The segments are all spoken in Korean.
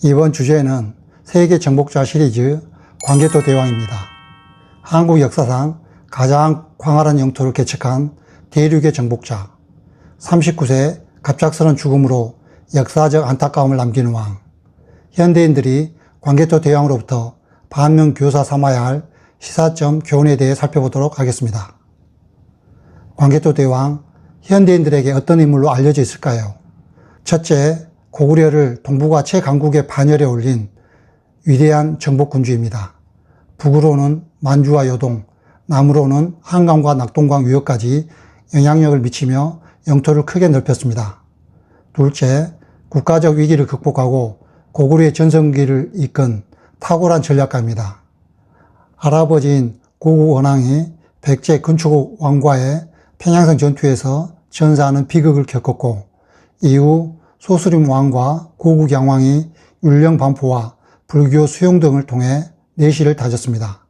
이번 주제는 세계 정복자 시리즈 광개토 대왕입니다. 한국 역사상 가장 광활한 영토를 개척한 대륙의 정복자, 39세 갑작스런 죽음으로 역사적 안타까움을 남기는 왕, 현대인들이 광개토 대왕으로부터 반면 교사 삼아야 할 시사점 교훈에 대해 살펴보도록 하겠습니다. 광개토 대왕, 현대인들에게 어떤 인물로 알려져 있을까요? 첫째, 고구려를 동북아 최강국의 반열에 올린 위대한 정복군주입니다. 북으로는 만주와 요동, 남으로는 한강과 낙동강 유역까지 영향력을 미치며 영토를 크게 넓혔습니다. 둘째, 국가적 위기를 극복하고 고구려의 전성기를 이끈 탁월한 전략가입니다. 할아버지인 고구원왕이 백제 근초국 왕과의 평양성 전투에서 전사하는 비극을 겪었고, 이후 소수림 왕과 고국 양왕이 율령 반포와 불교 수용 등을 통해 내실을 다졌습니다.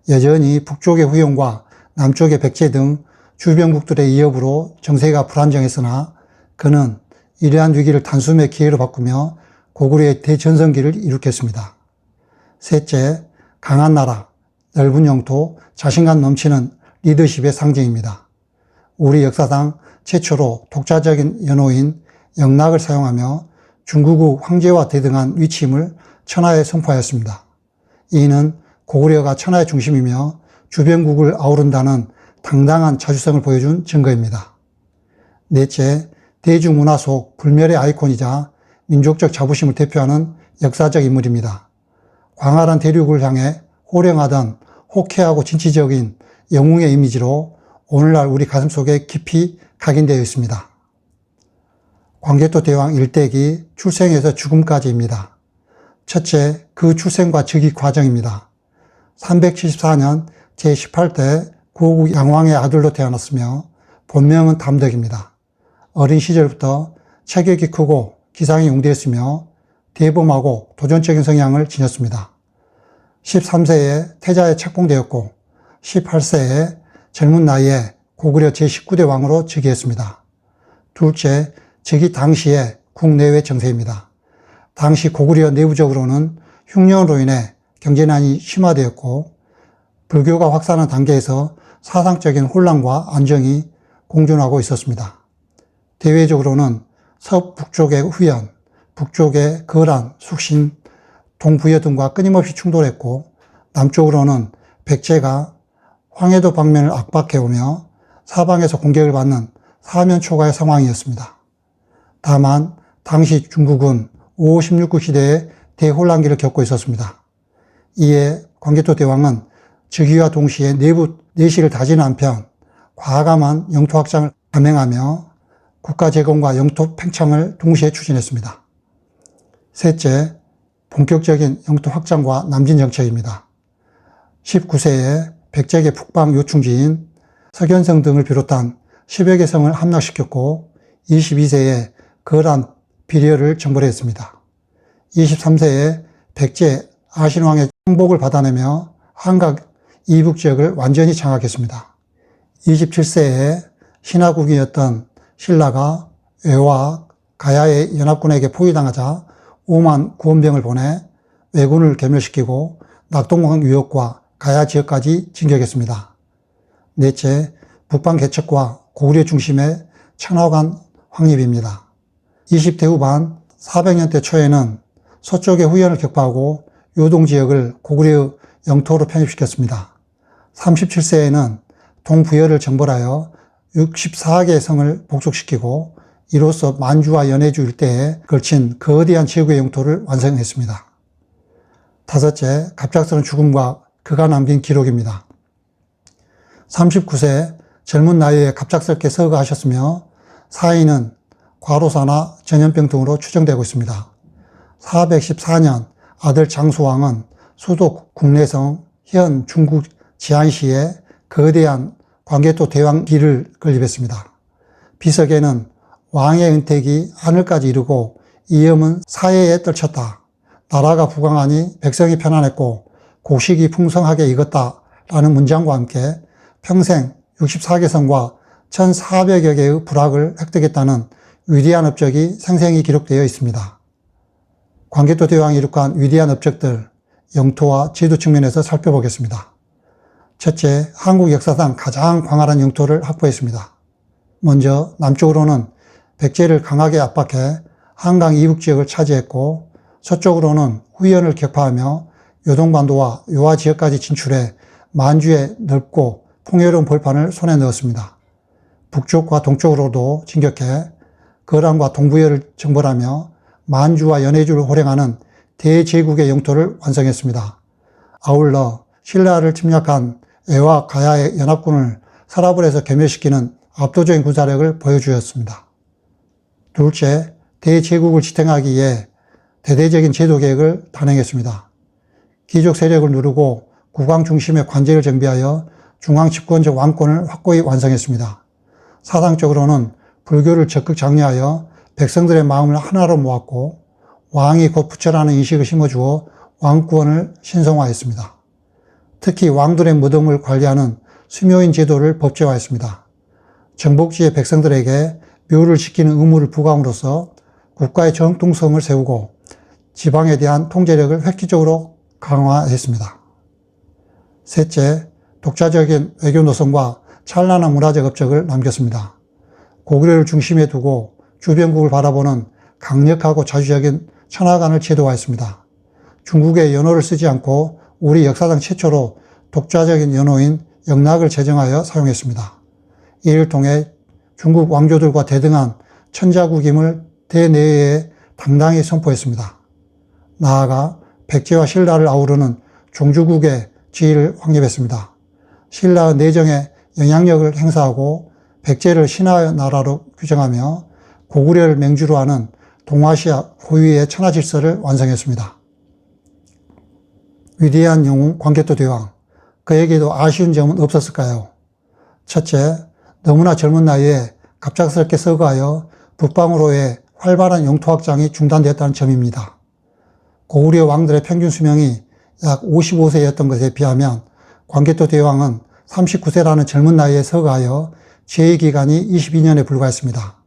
여전히 북쪽의 후영과 남쪽의 백제 등 주변국들의 위협으로 정세가 불안정했으나 그는 이러한 위기를 단숨에 기회로 바꾸며 고구려의 대전성기를 이룩했습니다. 셋째, 강한 나라, 넓은 영토, 자신감 넘치는 리더십의 상징입니다. 우리 역사상 최초로 독자적인 연호인 영락을 사용하며 중국의 황제와 대등한 위치임을 천하에 선포하였습니다. 이는 고구려가 천하의 중심이며 주변국을 아우른다는 당당한 자주성을 보여준 증거입니다. 넷째, 대중문화 속 불멸의 아이콘이자 민족적 자부심을 대표하는 역사적 인물입니다. 광활한 대륙을 향해 호령하던 호쾌하고 진취적인 영웅의 이미지로 오늘날 우리 가슴속에 깊이 각인되어 있습니다. 광개토 대왕 일대기 출생에서 죽음까지입니다. 첫째, 그 출생과 즉위 과정입니다. 374년 제18대 고국 양왕의 아들로 태어났으며 본명은 담덕입니다. 어린 시절부터 체격이 크고 기상이 용대했으며 대범하고 도전적인 성향을 지녔습니다. 13세에 태자에 책봉되었고 18세에 젊은 나이에 고구려 제19대 왕으로 즉위했습니다. 둘째, 즉위 당시의 국내외 정세입니다. 당시 고구려 내부적으로는 흉년으로 인해 경제난이 심화되었고 불교가 확산하는 단계에서 사상적인 혼란과 안정이 공존하고 있었습니다. 대외적으로는 서북쪽의 후연, 북쪽의 거란, 숙신, 동부여 등과 끊임없이 충돌했고 남쪽으로는 백제가 황해도 방면을 압박해오며 사방에서 공격을 받는 사면초가의 상황이었습니다. 다만 당시 중국은 5, 16국 시대에 대혼란기를 겪고 있었습니다. 이에 광개토 대왕은 즉위와 동시에 내부 내실을 다지는 한편 과감한 영토 확장을 감행하며 국가 재건과 영토 팽창을 동시에 추진했습니다. 셋째, 본격적인 영토 확장과 남진 정책입니다. 19세에 백제계 북방 요충지인 석연성 등을 비롯한 10여 개 성을 함락시켰고 22세에 거란 비려를 정벌했습니다. 23세에 백제 아신왕의 항복을 받아내며 한각 이북 지역을 완전히 장악했습니다. 27세에 신하국이었던 신라가 외와 가야의 연합군에게 포위당하자 5만 구원병을 보내 왜군을 괴멸시키고 낙동강 유역과 가야 지역까지 진격했습니다. 넷째, 북방 개척과 고구려 중심의 천하관 확립입니다. 20대 후반 400년대 초에는 서쪽의 후연을 격파하고 요동 지역을 고구려 영토로 편입시켰습니다. 37세에는 동부여를 정벌하여 64개의 성을 복속시키고 이로써 만주와 연해주 일대에 걸친 거대한 지역의 영토를 완성했습니다. 다섯째, 갑작스러운 죽음과 그가 남긴 기록입니다. 39세 젊은 나이에 갑작스럽게 서거하셨으며 사인은 과로사나 전염병 등으로 추정되고 있습니다. 414년 아들 장수왕은 수도 국내성 현 중국 지안시에 거대한 광개토 대왕기를 건립했습니다. 비석에는 왕의 은택이 하늘까지 이르고 이염은 사해에 떨쳤다. 나라가 부강하니 백성이 편안했고 곡식이 풍성하게 익었다라는 문장과 함께 평생 64개 성과 1,400여 개의 부락을 획득했다는 위대한 업적이 생생히 기록되어 있습니다. 광개토 대왕이 이룩한 위대한 업적들, 영토와 제도 측면에서 살펴보겠습니다. 첫째, 한국 역사상 가장 광활한 영토를 확보했습니다. 먼저 남쪽으로는 백제를 강하게 압박해 한강 이북 지역을 차지했고, 서쪽으로는 후연을 격파하며 요동반도와 요하 지역까지 진출해 만주의 넓고 풍요로운 벌판을 손에 넣었습니다. 북쪽과 동쪽으로도 진격해 거란과 동부여를 정벌하며 만주와 연해주를 호령하는 대제국의 영토를 완성했습니다. 아울러 신라를 침략한 애와 가야의 연합군을 서라불에서 괴멸시키는 압도적인 군사력을 보여주었습니다. 둘째, 대제국을 지탱하기 위해 대대적인 제도 계획을 단행했습니다. 귀족 세력을 누르고 국왕 중심의 관제를 정비하여 중앙 집권적 왕권을 확고히 완성했습니다. 사상적으로는 불교를 적극 장려하여 백성들의 마음을 하나로 모았고, 왕이 곧 부처라는 인식을 심어주어 왕권을 신성화했습니다. 특히 왕들의 무덤을 관리하는 수묘인 제도를 법제화했습니다. 정복지의 백성들에게 묘를 지키는 의무를 부과함으로써 국가의 정통성을 세우고 지방에 대한 통제력을 획기적으로 강화했습니다. 셋째, 독자적인 외교 노선과 찬란한 문화적 업적을 남겼습니다. 고구려를 중심에 두고 주변국을 바라보는 강력하고 자주적인 천하관을 제도화했습니다. 중국의 연호를 쓰지 않고 우리 역사상 최초로 독자적인 연호인 영락을 제정하여 사용했습니다. 이를 통해 중국 왕조들과 대등한 천자국임을 대내외에 당당히 선포했습니다. 나아가 백제와 신라를 아우르는 종주국의 지위를 확립했습니다. 신라의 내정에 영향력을 행사하고 백제를 신하의 나라로 규정하며 고구려를 맹주로 하는 동아시아 고유의 천하질서를 완성했습니다. 위대한 영웅 광개토 대왕, 그에게도 아쉬운 점은 없었을까요? 첫째, 너무나 젊은 나이에 갑작스럽게 서거하여 북방으로의 활발한 영토 확장이 중단되었다는 점입니다. 고구려 왕들의 평균 수명이 약 55세였던 것에 비하면 광개토 대왕은 39세라는 젊은 나이에 서거하여 재위 기간이 22년에 불과했습니다.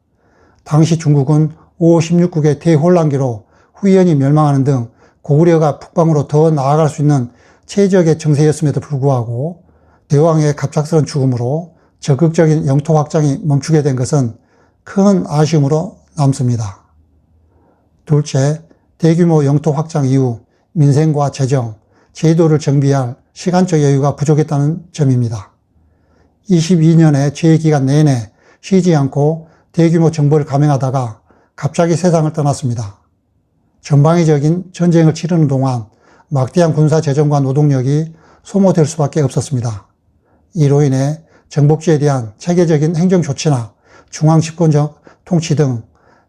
당시 중국은 5, 16국의 대혼란기로 후연이 멸망하는 등 고구려가 북방으로 더 나아갈 수 있는 최적의 정세였음에도 불구하고 대왕의 갑작스러운 죽음으로 적극적인 영토 확장이 멈추게 된 것은 큰 아쉬움으로 남습니다. 둘째, 대규모 영토 확장 이후 민생과 재정, 제도를 정비할 시간적 여유가 부족했다는 점입니다. 22년의 재기간 내내 쉬지 않고 대규모 정벌을 감행하다가 갑자기 세상을 떠났습니다. 전방위적인 전쟁을 치르는 동안 막대한 군사 재정과 노동력이 소모될 수밖에 없었습니다. 이로 인해 정복지에 대한 체계적인 행정 조치나 중앙 집권적 통치 등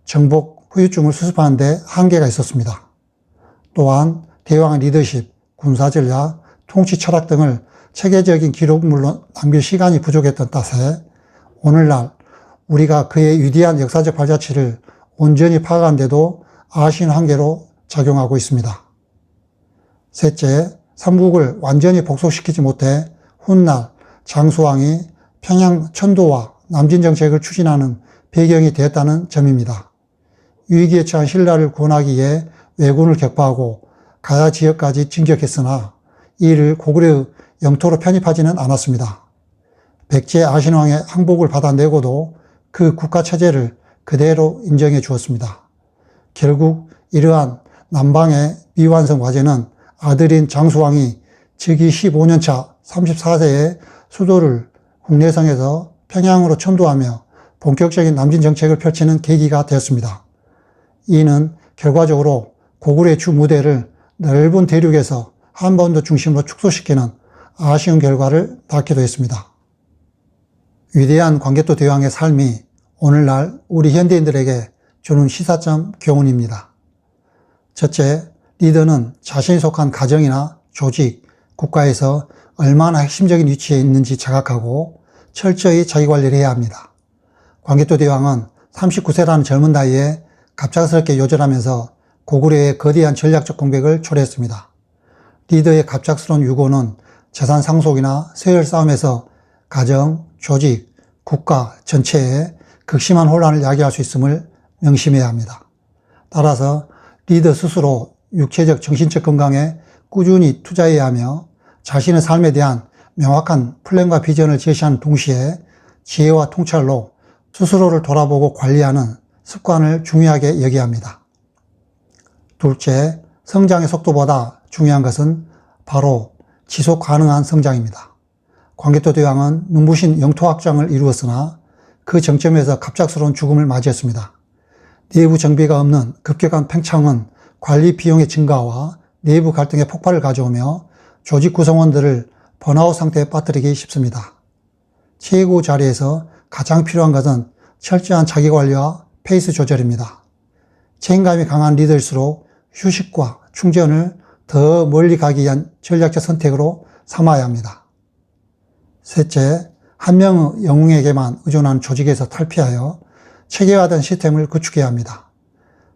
정복 후유증을 수습하는 데 한계가 있었습니다. 또한 대왕의 리더십, 군사 전략, 통치 철학 등을 체계적인 기록물로 남길 시간이 부족했던 탓에 오늘날 우리가 그의 위대한 역사적 발자취를 온전히 파악하는데도 아쉬운 한계로 작용하고 있습니다. 셋째, 삼국을 완전히 복속시키지 못해 훗날 장수왕이 평양 천도와 남진 정책을 추진하는 배경이 되었다는 점입니다. 위기에 처한 신라를 구원하기 위해 왜군을 격파하고 가야 지역까지 진격했으나 이를 고구려 영토로 편입하지는 않았습니다. 백제 아신왕의 항복을 받아내고도 그 국가체제를 그대로 인정해 주었습니다. 결국 이러한 남방의 미완성 과제는 아들인 장수왕이 즉위 15년차 34세에 수도를 국내성에서 평양으로 천도하며 본격적인 남진 정책을 펼치는 계기가 되었습니다. 이는 결과적으로 고구려의 주 무대를 넓은 대륙에서 한반도 중심으로 축소시키는 아쉬운 결과를 낳기도 했습니다. 위대한 광개토 대왕의 삶이 오늘날 우리 현대인들에게 주는 시사점 교훈입니다. 첫째, 리더는 자신이 속한 가정이나 조직, 국가에서 얼마나 핵심적인 위치에 있는지 자각하고 철저히 자기관리를 해야 합니다. 광개토 대왕은 39세라는 젊은 나이에 갑작스럽게 요절하면서 고구려의 거대한 전략적 공백을 초래했습니다. 리더의 갑작스러운 유고는 재산 상속이나 세열 싸움에서 가정, 조직, 국가 전체에 극심한 혼란을 야기할 수 있음을 명심해야 합니다. 따라서 리더 스스로 육체적, 정신적 건강에 꾸준히 투자해야 하며 자신의 삶에 대한 명확한 플랜과 비전을 제시하는 동시에 지혜와 통찰로 스스로를 돌아보고 관리하는 습관을 중요하게 여겨야 합니다. 둘째, 성장의 속도보다 중요한 것은 바로 지속 가능한 성장입니다. 광개토 대왕은 눈부신 영토 확장을 이루었으나 그 정점에서 갑작스러운 죽음을 맞이했습니다. 내부 정비가 없는 급격한 팽창은 관리 비용의 증가와 내부 갈등의 폭발을 가져오며 조직 구성원들을 번아웃 상태에 빠뜨리기 쉽습니다. 최고 자리에서 가장 필요한 것은 철저한 자기관리와 페이스 조절입니다. 책임감이 강한 리더일수록 휴식과 충전을 더 멀리 가기 위한 전략적 선택으로 삼아야 합니다. 셋째, 한 명의 영웅에게만 의존하는 조직에서 탈피하여 체계화된 시스템을 구축해야 합니다.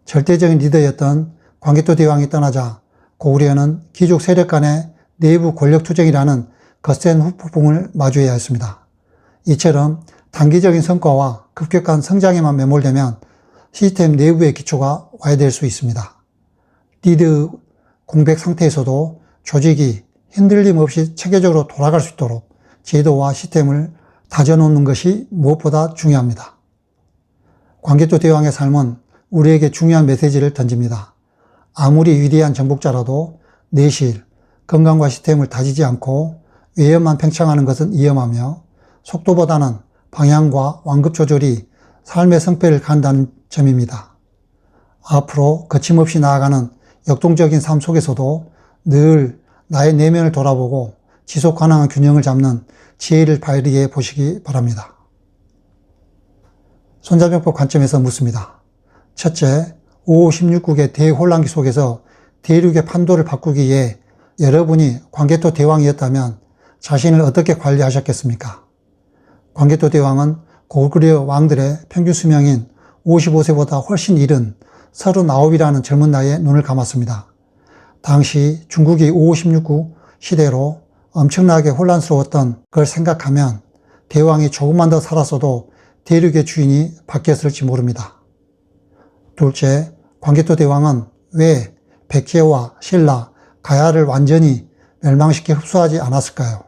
절대적인 리더였던 광개토 대왕이 떠나자 고구려는 귀족 세력 간의 내부 권력 투쟁이라는 거센 후폭풍을 마주해야 했습니다. 이처럼 단기적인 성과와 급격한 성장에만 매몰되면 시스템 내부의 기초가 와해될 수 있습니다. 리드 공백 상태에서도 조직이 흔들림 없이 체계적으로 돌아갈 수 있도록 제도와 시스템을 다져놓는 것이 무엇보다 중요합니다. 광개토 대왕의 삶은 우리에게 중요한 메시지를 던집니다. 아무리 위대한 정복자라도 내실, 건강과 시스템을 다지지 않고 외연만 팽창하는 것은 위험하며 속도보다는 방향과 완급 조절이 삶의 성패를 간다는 점입니다. 앞으로 거침없이 나아가는 역동적인 삶 속에서도 늘 나의 내면을 돌아보고 지속 가능한 균형을 잡는 지혜를 발휘해 보시기 바랍니다. 손자병법 관점에서 묻습니다. 첫째, 5, 16국의 대혼란기 속에서 대륙의 판도를 바꾸기 위해 여러분이 광개토 대왕이었다면 자신을 어떻게 관리하셨겠습니까? 광개토 대왕은 고구려 왕들의 평균 수명인 55세보다 훨씬 이른 39이라는 젊은 나이에 눈을 감았습니다. 당시 중국이 5, 16국 시대로 엄청나게 혼란스러웠던 걸 생각하면 대왕이 조금만 더 살았어도 대륙의 주인이 바뀌었을지 모릅니다. 둘째, 광개토 대왕은 왜 백제와 신라, 가야를 완전히 멸망시켜 흡수하지 않았을까요?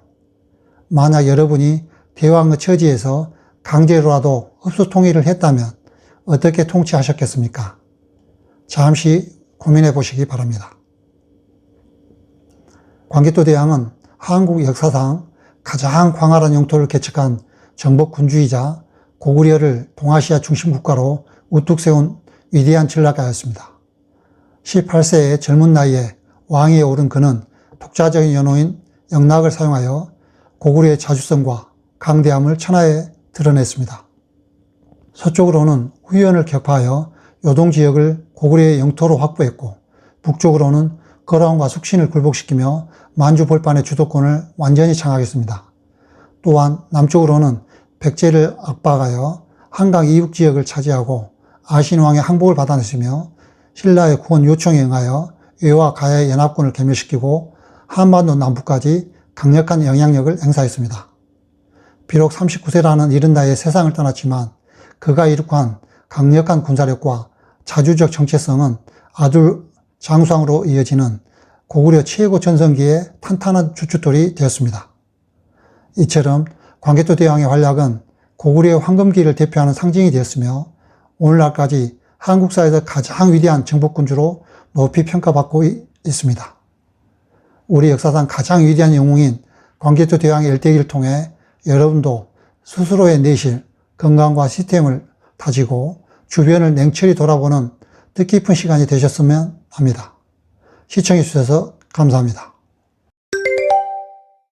만약 여러분이 대왕의 처지에서 강제로라도 흡수 통일을 했다면 어떻게 통치하셨겠습니까? 잠시 고민해 보시기 바랍니다. 광개토 대왕은 한국 역사상 가장 광활한 영토를 개척한 정복군주이자 고구려를 동아시아 중심 국가로 우뚝 세운 위대한 전략가였습니다. 18세의 젊은 나이에 왕위에 오른 그는 독자적인 연호인 영락을 사용하여 고구려의 자주성과 강대함을 천하에 드러냈습니다. 서쪽으로는 후연을 격파하여 요동 지역을 고구려의 영토로 확보했고 북쪽으로는 거라온과 숙신을 굴복시키며 만주 벌판의 주도권을 완전히 장악했습니다. 또한 남쪽으로는 백제를 압박하여 한강 이북 지역을 차지하고 아신왕의 항복을 받아냈으며 신라의 구원 요청에 응하여 외와 가야의 연합군을 괴멸시키고 한반도 남부까지 강력한 영향력을 행사했습니다. 비록 39세라는 이른 나이에 세상을 떠났지만 그가 이룩한 강력한 군사력과 자주적 정체성은 아둘 장수왕으로 이어지는 고구려 최고 전성기의 탄탄한 주춧돌이 되었습니다. 이처럼 광개토 대왕의 활약은 고구려의 황금기를 대표하는 상징이 되었으며 오늘날까지 한국사에서 가장 위대한 정복군주로 높이 평가받고 있습니다. 우리 역사상 가장 위대한 영웅인 광개토 대왕의 일대기를 통해 여러분도 스스로의 내실, 건강과 시스템을 다지고 주변을 냉철히 돌아보는 뜻깊은 시간이 되셨으면 합니다. 시청해 주셔서 감사합니다.